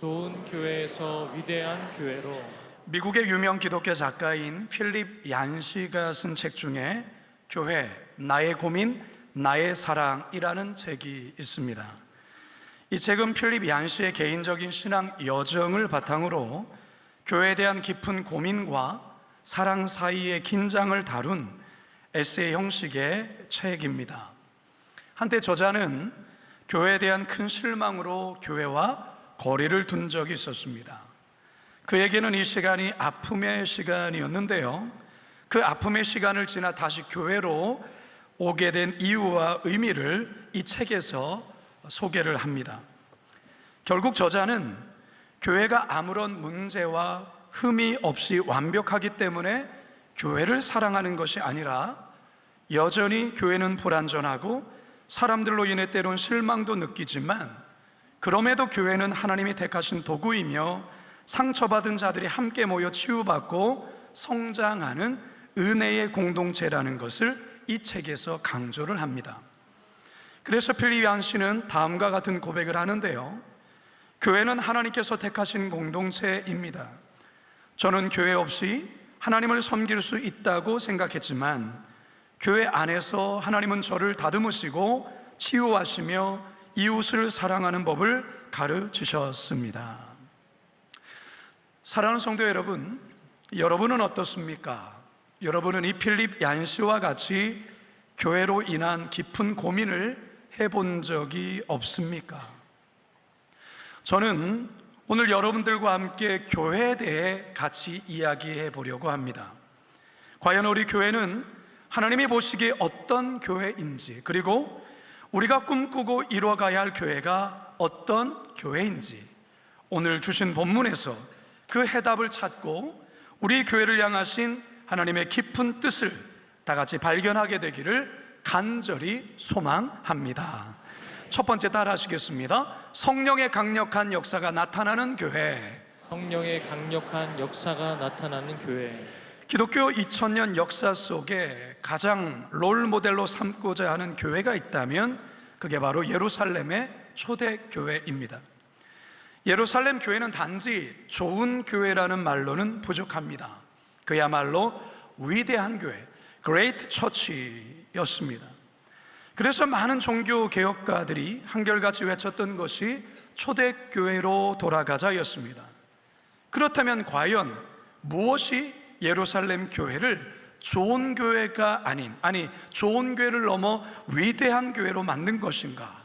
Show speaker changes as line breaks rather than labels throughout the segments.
좋은 교회에서 위대한 교회로.
미국의 유명 기독교 작가인 필립 얀시가 쓴 책 중에 교회, 나의 고민, 나의 사랑이라는 책이 있습니다. 이 책은 필립 얀시의 개인적인 신앙 여정을 바탕으로 교회에 대한 깊은 고민과 사랑 사이의 긴장을 다룬 에세이 형식의 책입니다. 한때 저자는 교회에 대한 큰 실망으로 교회와 거리를 둔 적이 있었습니다. 그에게는 이 시간이 아픔의 시간이었는데요, 그 아픔의 시간을 지나 다시 교회로 오게 된 이유와 의미를 이 책에서 소개를 합니다. 결국 저자는 교회가 아무런 문제와 흠이 없이 완벽하기 때문에 교회를 사랑하는 것이 아니라 여전히 교회는 불완전하고 사람들로 인해 때론 실망도 느끼지만 그럼에도 교회는 하나님이 택하신 도구이며 상처받은 자들이 함께 모여 치유받고 성장하는 은혜의 공동체라는 것을 이 책에서 강조를 합니다. 그래서 필립 얀시는 다음과 같은 고백을 하는데요, 교회는 하나님께서 택하신 공동체입니다. 저는 교회 없이 하나님을 섬길 수 있다고 생각했지만 교회 안에서 하나님은 저를 다듬으시고 치유하시며 이웃을 사랑하는 법을 가르치셨습니다. 사랑하는 성도 여러분, 여러분은 어떻습니까? 여러분은 이 필립 얀시와 같이 교회로 인한 깊은 고민을 해본 적이 없습니까? 저는 오늘 여러분들과 함께 교회에 대해 같이 이야기해 보려고 합니다. 과연 우리 교회는 하나님이 보시기에 어떤 교회인지, 그리고 우리가 꿈꾸고 이루어가야 할 교회가 어떤 교회인지 오늘 주신 본문에서 그 해답을 찾고 우리 교회를 향하신 하나님의 깊은 뜻을 다 같이 발견하게 되기를 간절히 소망합니다. 첫 번째 따라 하시겠습니다. 성령의 강력한 역사가 나타나는 교회.
성령의 강력한 역사가 나타나는 교회.
기독교 2000년 역사 속에 가장 롤 모델로 삼고자 하는 교회가 있다면 그게 바로 예루살렘의 초대교회입니다. 예루살렘 교회는 단지 좋은 교회라는 말로는 부족합니다. 그야말로 위대한 교회, Great Church였습니다. 그래서 많은 종교 개혁가들이 한결같이 외쳤던 것이 초대교회로 돌아가자였습니다. 그렇다면 과연 무엇이 예루살렘 교회를 좋은 교회가 아니 좋은 교회를 넘어 위대한 교회로 만든 것인가?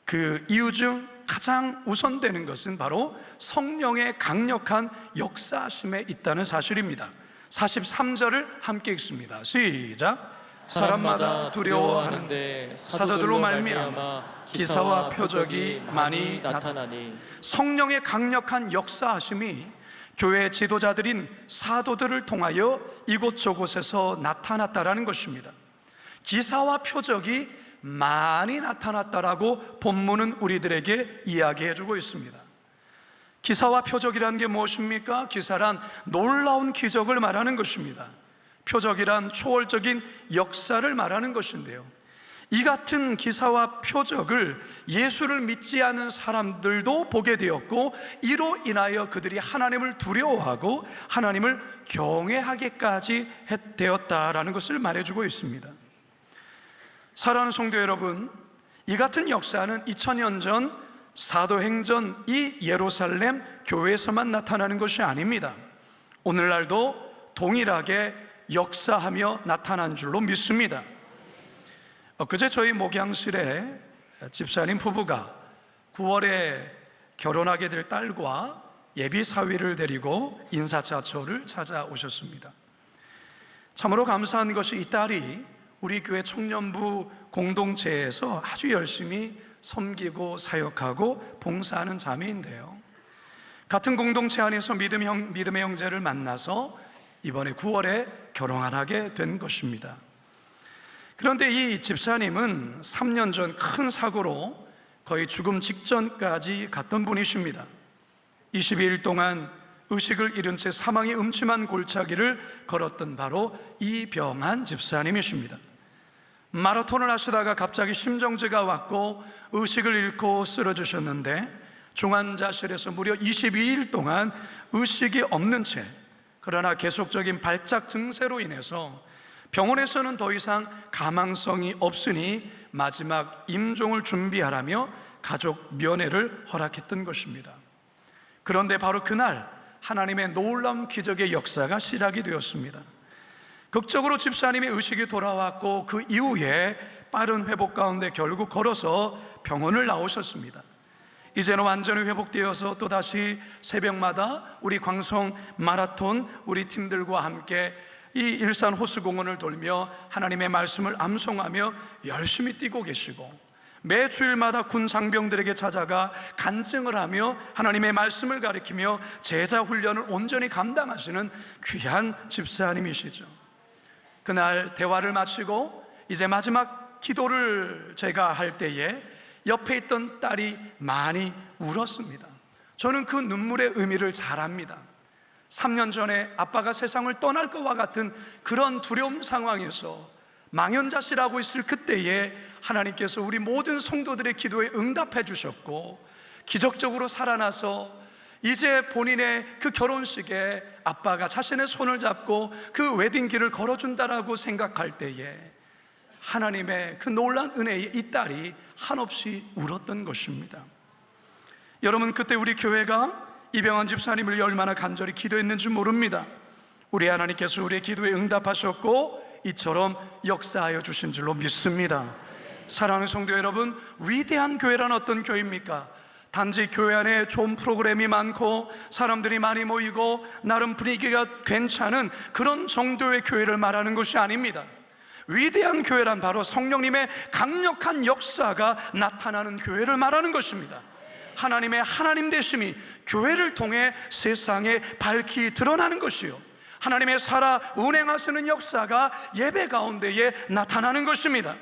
그 이유 중 가장 우선되는 것은 바로 성령의 강력한 역사심에 있다는 사실입니다. 43절을 함께 읽습니다. 시작. 사람마다 두려워하는데 사도들로 말미암아 기사와 표적이 많이 나타나니. 성령의 강력한 역사하심이 교회 지도자들인 사도들을 통하여 이곳저곳에서 나타났다라는 것입니다. 기사와 표적이 많이 나타났다라고 본문은 우리들에게 이야기해주고 있습니다. 기사와 표적이란 게 무엇입니까? 기사란 놀라운 기적을 말하는 것입니다. 표적이란 초월적인 역사를 말하는 것인데요, 이 같은 기사와 표적을 예수를 믿지 않은 사람들도 보게 되었고 이로 인하여 그들이 하나님을 두려워하고 하나님을 경외하게까지 되었다라는 것을 말해주고 있습니다. 사랑하는 성도 여러분, 이 같은 역사는 2000년 전 사도행전 이 예루살렘 교회에서만 나타나는 것이 아닙니다. 오늘날도 동일하게 역사하며 나타난 줄로 믿습니다. 그제 저희 목양실에 집사님 부부가 9월에 결혼하게 될 딸과 예비 사위를 데리고 인사자초를 찾아오셨습니다. 참으로 감사한 것이 이 딸이 우리 교회 청년부 공동체에서 아주 열심히 섬기고 사역하고 봉사하는 자매인데요, 같은 공동체 안에서 믿음의 형제를 만나서 이번에 9월에 결혼하게 된 것입니다. 그런데 이 집사님은 3년 전 큰 사고로 거의 죽음 직전까지 갔던 분이십니다. 22일 동안 의식을 잃은 채 사망의 음침한 골짜기를 걸었던 바로 이병한 집사님이십니다. 마라톤을 하시다가 갑자기 심정지가 왔고 의식을 잃고 쓰러지셨는데 중환자실에서 무려 22일 동안 의식이 없는 채, 그러나 계속적인 발작 증세로 인해서 병원에서는 더 이상 가망성이 없으니 마지막 임종을 준비하라며 가족 면회를 허락했던 것입니다. 그런데 바로 그날 하나님의 놀라운 기적의 역사가 시작이 되었습니다. 극적으로 집사님의 의식이 돌아왔고 그 이후에 빠른 회복 가운데 결국 걸어서 병원을 나오셨습니다. 이제는 완전히 회복되어서 또다시 새벽마다 우리 광성 마라톤 우리 팀들과 함께 이 일산 호수공원을 돌며 하나님의 말씀을 암송하며 열심히 뛰고 계시고, 매 주일마다 군 장병들에게 찾아가 간증을 하며 하나님의 말씀을 가리키며 제자 훈련을 온전히 감당하시는 귀한 집사님이시죠. 그날 대화를 마치고 이제 마지막 기도를 제가 할 때에 옆에 있던 딸이 많이 울었습니다. 저는 그 눈물의 의미를 잘 압니다. 3년 전에 아빠가 세상을 떠날 것과 같은 그런 두려움 상황에서 망연자실하고 있을 그때에 하나님께서 우리 모든 성도들의 기도에 응답해 주셨고, 기적적으로 살아나서 이제 본인의 그 결혼식에 아빠가 자신의 손을 잡고 그 웨딩길을 걸어준다라고 생각할 때에 하나님의 그 놀라운 은혜에 이 딸이 한없이 울었던 것입니다. 여러분, 그때 우리 교회가 이병헌 집사님을 위해 얼마나 간절히 기도했는지 모릅니다. 우리 하나님께서 우리의 기도에 응답하셨고 이처럼 역사하여 주신 줄로 믿습니다. 사랑하는 성도 여러분, 위대한 교회란 어떤 교회입니까? 단지 교회 안에 좋은 프로그램이 많고 사람들이 많이 모이고 나름 분위기가 괜찮은 그런 정도의 교회를 말하는 것이 아닙니다. 위대한 교회란 바로 성령님의 강력한 역사가 나타나는 교회를 말하는 것입니다. 하나님의 하나님 되심이 교회를 통해 세상에 밝히 드러나는 것이요, 하나님의 살아 운행하시는 역사가 예배 가운데에 나타나는 것입니다.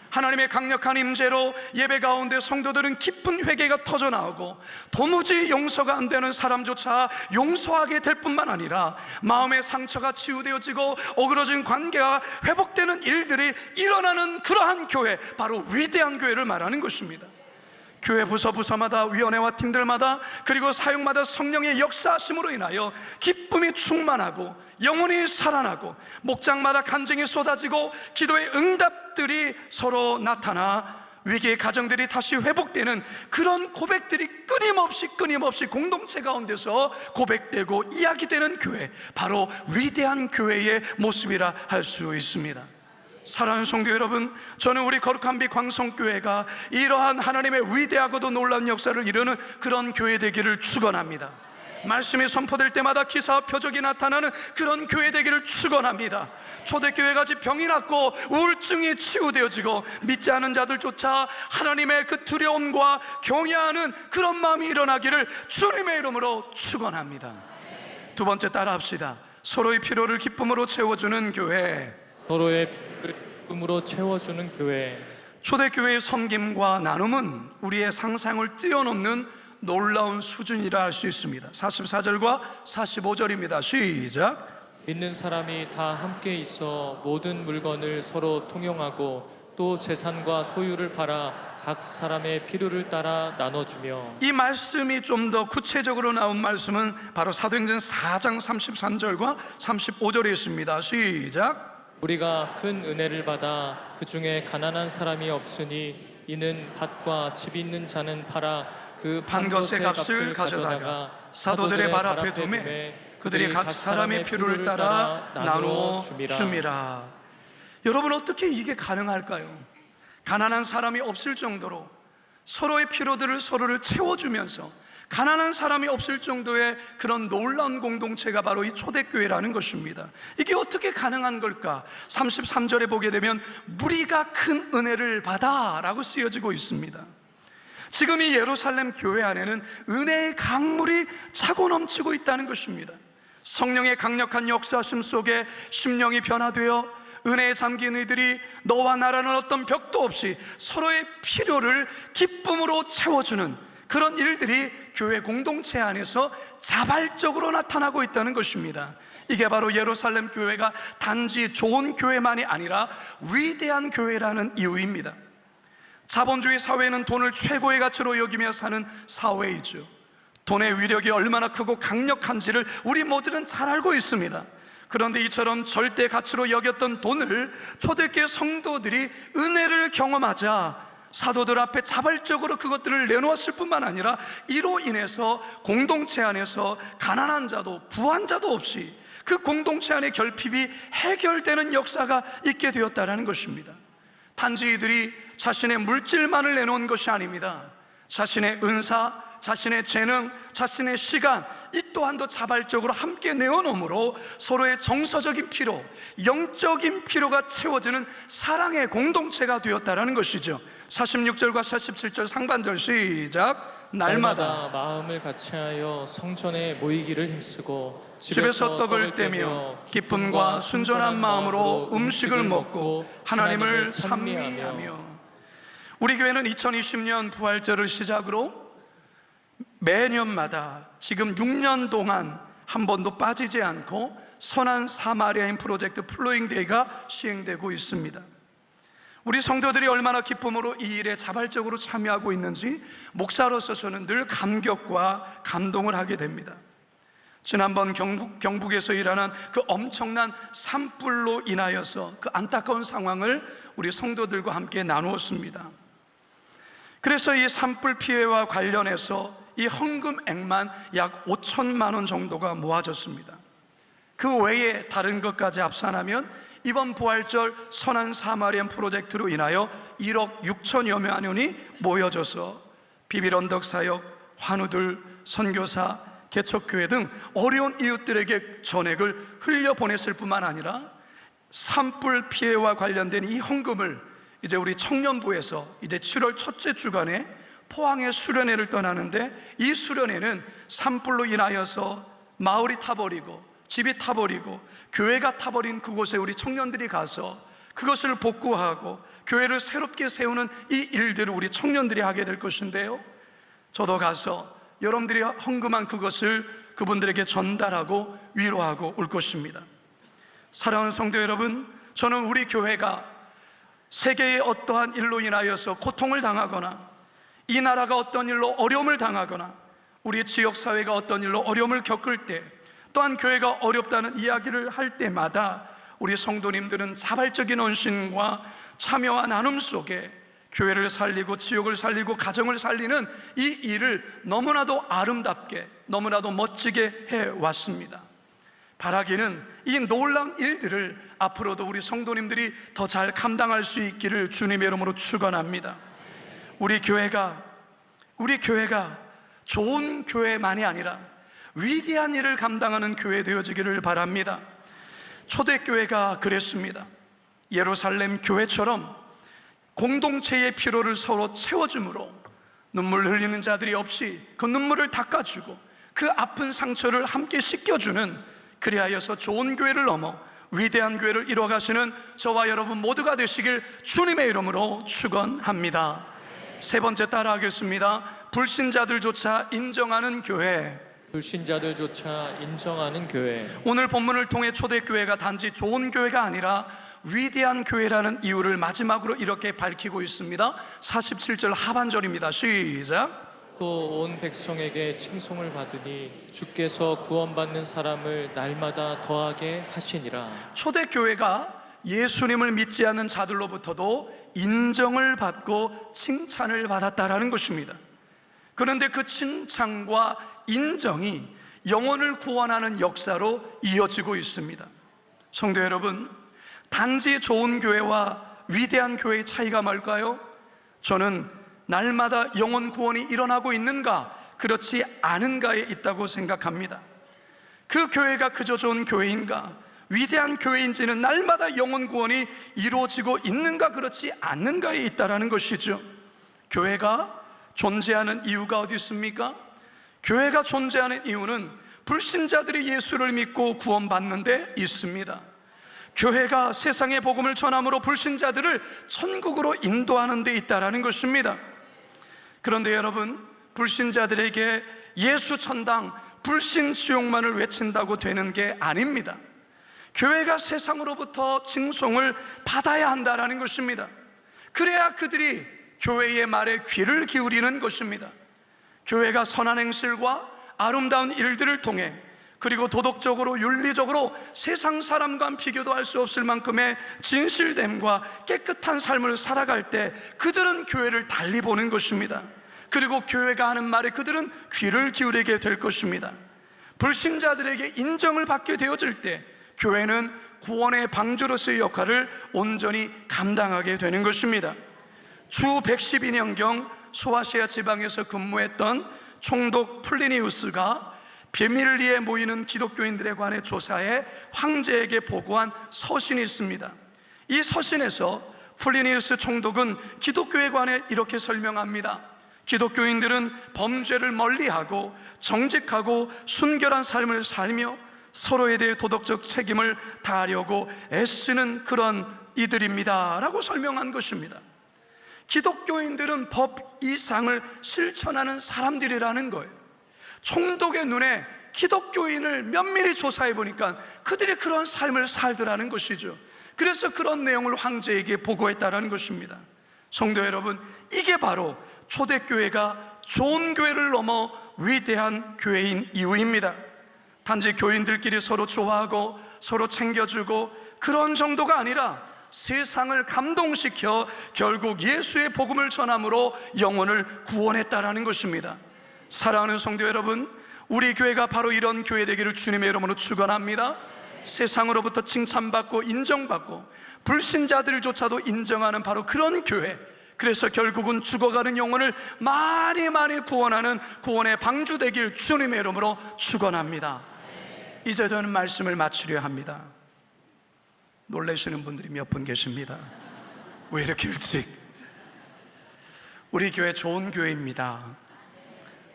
하나님의 강력한 임재로 예배 가운데 성도들은 깊은 회개가 터져나오고 도무지 용서가 안 되는 사람조차 용서하게 될 뿐만 아니라 마음의 상처가 치유되어지고 어그러진 관계가 회복되는 일들이 일어나는 그러한 교회, 바로 위대한 교회를 말하는 것입니다. 교회 부서마다 위원회와 팀들마다 그리고 사역마다 성령의 역사하심으로 인하여 기쁨이 충만하고 영혼이 살아나고 목장마다 간증이 쏟아지고 기도의 응답들이 서로 나타나 위기의 가정들이 다시 회복되는 그런 고백들이 끊임없이 공동체 가운데서 고백되고 이야기되는 교회, 바로 위대한 교회의 모습이라 할 수 있습니다. 사랑하는 성도 여러분, 저는 우리 거룩한 빛 광성교회가 이러한 하나님의 위대하고도 놀라운 역사를 이루는 그런 교회 되기를 축원합니다. 말씀이 선포될 때마다 기사와 표적이 나타나는 그런 교회 되기를 축원합니다. 초대교회같이 병이 낫고 우울증이 치유되어지고 믿지 않은 자들조차 하나님의 그 두려움과 경외하는 그런 마음이 일어나기를 주님의 이름으로 축원합니다. 두 번째, 따라합시다. 서로의 필요를 기쁨으로 채워주는 교회.
서로의 기쁨으로 채워주는 교회.
초대교회의 섬김과 나눔은 우리의 상상을 뛰어넘는 놀라운 수준이라 할 수 있습니다. 44절과 45절입니다. 시작.
믿는 사람이 다 함께 있어 모든 물건을 서로 통용하고 또 재산과 소유를 팔아 각 사람의 필요를 따라 나눠주며.
이 말씀이 좀 더 구체적으로 나온 말씀은 바로 사도행전 4장 33절과 35절에 있습니다. 시작.
우리가 큰 은혜를 받아 그 중에 가난한 사람이 없으니 이는 밭과 집 있는 자는 팔아 그 판 것의 값을 가져다가 사도들의 발 앞에 두매 그들이 각 사람의 필요를 따라 나누어 줍니다. 여러분, 어떻게 이게 가능할까요? 가난한 사람이 없을 정도로 서로의 필요들을 서로를 채워주면서 가난한 사람이 없을 정도의 그런 놀라운 공동체가 바로 이 초대교회라는 것입니다. 이게 어떻게 가능한 걸까? 33절에 보게 되면 무리가 큰 은혜를 받아 라고 쓰여지고 있습니다. 지금 이 예루살렘 교회 안에는 은혜의 강물이 차고 넘치고 있다는 것입니다. 성령의 강력한 역사심 속에 심령이 변화되어 은혜에 잠긴 이들이 너와 나라는 어떤 벽도 없이 서로의 필요를 기쁨으로 채워주는 그런 일들이 교회 공동체 안에서 자발적으로 나타나고 있다는 것입니다. 이게 바로 예루살렘 교회가 단지 좋은 교회만이 아니라 위대한 교회라는 이유입니다. 자본주의 사회는 돈을 최고의 가치로 여기며 사는 사회이죠.
돈의 위력이 얼마나 크고 강력한지를 우리 모두는 잘 알고 있습니다. 그런데 이처럼 절대 가치로 여겼던 돈을 초대교회 성도들이 은혜를 경험하자 사도들 앞에 자발적으로 그것들을 내놓았을 뿐만 아니라 이로 인해서 공동체 안에서 가난한 자도 부한 자도 없이 그 공동체 안의 결핍이 해결되는 역사가 있게 되었다는 것입니다. 단지 이들이 자신의 물질만을 내놓은 것이 아닙니다. 자신의 은사, 자신의 재능, 자신의 시간, 이 또한도 자발적으로 함께 내어놓음으로 서로의 정서적인 필요, 영적인 필요가 채워지는 사랑의 공동체가 되었다는 것이죠. 46절과 47절 상반절 시작. 날마다
마음을 같이하여 성전에 모이기를 힘쓰고
집에서 떡을 떼며 기쁨과 순전한 마음으로 음식을 먹고 하나님을 찬미하며. 우리 교회는 2020년 부활절을 시작으로 매년마다 지금 6년 동안 한 번도 빠지지 않고 선한 사마리아인 프로젝트 플로잉 데이가 시행되고 있습니다. 우리 성도들이 얼마나 기쁨으로 이 일에 자발적으로 참여하고 있는지 목사로서 저는 늘 감격과 감동을 하게 됩니다. 지난번 경북에서 일어난 그 엄청난 산불로 인하여서 그 안타까운 상황을 우리 성도들과 함께 나누었습니다. 그래서 이 산불 피해와 관련해서 이 헌금액만 약 5천만 원 정도가 모아졌습니다. 그 외에 다른 것까지 합산하면 이번 부활절 선한 사마리안 프로젝트로 인하여 1억 6천여만 원이 모여져서 비빌언덕 사역, 환우들, 선교사, 개척교회 등 어려운 이웃들에게 전액을 흘려보냈을 뿐만 아니라 산불 피해와 관련된 이 헌금을 이제 우리 청년부에서 이제 7월 첫째 주간에 포항의 수련회를 떠나는데, 이 수련회는 산불로 인하여서 마을이 타버리고 집이 타버리고 교회가 타버린 그곳에 우리 청년들이 가서 그것을 복구하고 교회를 새롭게 세우는 이 일들을 우리 청년들이 하게 될 것인데요, 저도 가서 여러분들이 헌금한 그것을 그분들에게 전달하고 위로하고 올 것입니다. 사랑하는 성도 여러분, 저는 우리 교회가 세계의 어떠한 일로 인하여서 고통을 당하거나 이 나라가 어떤 일로 어려움을 당하거나 우리 지역사회가 어떤 일로 어려움을 겪을 때, 또한 교회가 어렵다는 이야기를 할 때마다 우리 성도님들은 자발적인 헌신과 참여와 나눔 속에 교회를 살리고 지역을 살리고 가정을 살리는 이 일을 너무나도 아름답게, 너무나도 멋지게 해왔습니다. 바라기는 이 놀라운 일들을 앞으로도 우리 성도님들이 더 잘 감당할 수 있기를 주님의 이름으로 축원합니다. 우리 교회가 좋은 교회만이 아니라 위대한 일을 감당하는 교회 되어지기를 바랍니다. 초대교회가 그랬습니다. 예루살렘 교회처럼 공동체의 필요를 서로 채워줌으로 눈물 흘리는 자들이 없이 그 눈물을 닦아주고 그 아픈 상처를 함께 씻겨주는, 그리하여서 좋은 교회를 넘어 위대한 교회를 이루어가시는 저와 여러분 모두가 되시길 주님의 이름으로 축원합니다. 세 번째 따라하겠습니다. 불신자들조차 인정하는 교회.
불신자들조차 인정하는 교회.
오늘 본문을 통해 초대교회가 단지 좋은 교회가 아니라 위대한 교회라는 이유를 마지막으로 이렇게 밝히고 있습니다. 47절 하반절입니다. 시작.
또 온 백성에게 칭송을 받으니 주께서 구원받는 사람을 날마다 더하게 하시니라.
초대교회가 예수님을 믿지 않는 자들로부터도 인정을 받고 칭찬을 받았다라는 것입니다. 그런데 그 칭찬과 인정이 영혼을 구원하는 역사로 이어지고 있습니다. 성도 여러분, 단지 좋은 교회와 위대한 교회의 차이가 뭘까요? 저는 날마다 영혼 구원이 일어나고 있는가, 그렇지 않은가에 있다고 생각합니다. 그 교회가 그저 좋은 교회인가, 위대한 교회인지는 날마다 영혼 구원이 이루어지고 있는가, 그렇지 않는가에 있다라는 것이죠. 교회가 존재하는 이유가 어디 있습니까? 교회가 존재하는 이유는 불신자들이 예수를 믿고 구원받는 데 있습니다. 교회가 세상의 복음을 전함으로 불신자들을 천국으로 인도하는 데 있다라는 것입니다. 그런데 여러분, 불신자들에게 예수 천당, 불신 지옥만을 외친다고 되는 게 아닙니다. 교회가 세상으로부터 칭송을 받아야 한다라는 것입니다. 그래야 그들이 교회의 말에 귀를 기울이는 것입니다. 교회가 선한 행실과 아름다운 일들을 통해, 그리고 도덕적으로 윤리적으로 세상 사람과 비교도 할 수 없을 만큼의 진실됨과 깨끗한 삶을 살아갈 때 그들은 교회를 달리 보는 것입니다. 그리고 교회가 하는 말에 그들은 귀를 기울이게 될 것입니다. 불신자들에게 인정을 받게 되어질 때 교회는 구원의 방주로서의 역할을 온전히 감당하게 되는 것입니다. 주 112년경 소아시아 지방에서 근무했던 총독 플리니우스가 비밀리에 모이는 기독교인들에 관해 조사해 황제에게 보고한 서신이 있습니다. 이 서신에서 플리니우스 총독은 기독교에 관해 이렇게 설명합니다. 기독교인들은 범죄를 멀리하고 정직하고 순결한 삶을 살며 서로에 대해 도덕적 책임을 다하려고 애쓰는 그런 이들입니다 라고 설명한 것입니다. 기독교인들은 법 이상을 실천하는 사람들이라는 거예요. 총독의 눈에 기독교인을 면밀히 조사해 보니까 그들이 그런 삶을 살더라는 것이죠. 그래서 그런 내용을 황제에게 보고했다라는 것입니다. 성도 여러분, 이게 바로 초대교회가 좋은 교회를 넘어 위대한 교회인 이유입니다. 단지 교인들끼리 서로 좋아하고 서로 챙겨주고 그런 정도가 아니라 세상을 감동시켜 결국 예수의 복음을 전함으로 영혼을 구원했다라는 것입니다. 사랑하는 성도 여러분, 우리 교회가 바로 이런 교회 되기를 주님의 이름으로 축원합니다. 세상으로부터 칭찬받고 인정받고 불신자들조차도 인정하는 바로 그런 교회, 그래서 결국은 죽어가는 영혼을 많이 구원하는 구원의 방주 되길 주님의 이름으로 축원합니다. 이제 저는 말씀을 마치려 합니다. 놀라시는 분들이 몇 분 계십니다. 왜 이렇게 일찍? 우리 교회 좋은 교회입니다.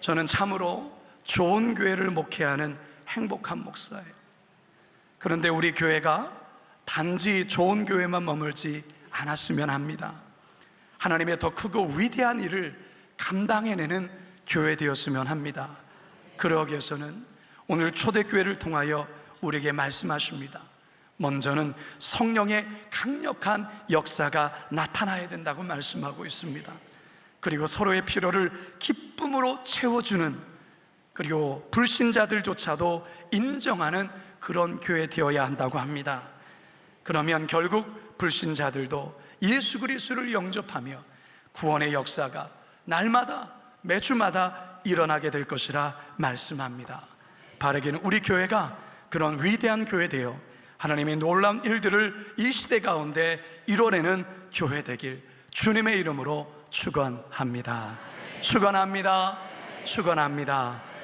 저는 참으로 좋은 교회를 목회하는 행복한 목사예요. 그런데 우리 교회가 단지 좋은 교회만 머물지 않았으면 합니다. 하나님의 더 크고 위대한 일을 감당해내는 교회 되었으면 합니다. 그러기 위해서는 오늘 초대교회를 통하여 우리에게 말씀하십니다. 먼저는 성령의 강력한 역사가 나타나야 된다고 말씀하고 있습니다. 그리고 서로의 필요를 기쁨으로 채워주는, 그리고 불신자들조차도 인정하는 그런 교회 되어야 한다고 합니다. 그러면 결국 불신자들도 예수 그리스도를 영접하며 구원의 역사가 날마다 매주마다 일어나게 될 것이라 말씀합니다. 바르게는 우리 교회가 그런 위대한 교회 되어 하나님의 놀라운 일들을 이 시대 가운데 이뤄내는 교회 되길 주님의 이름으로 축원합니다. 축원합니다. 축원합니다.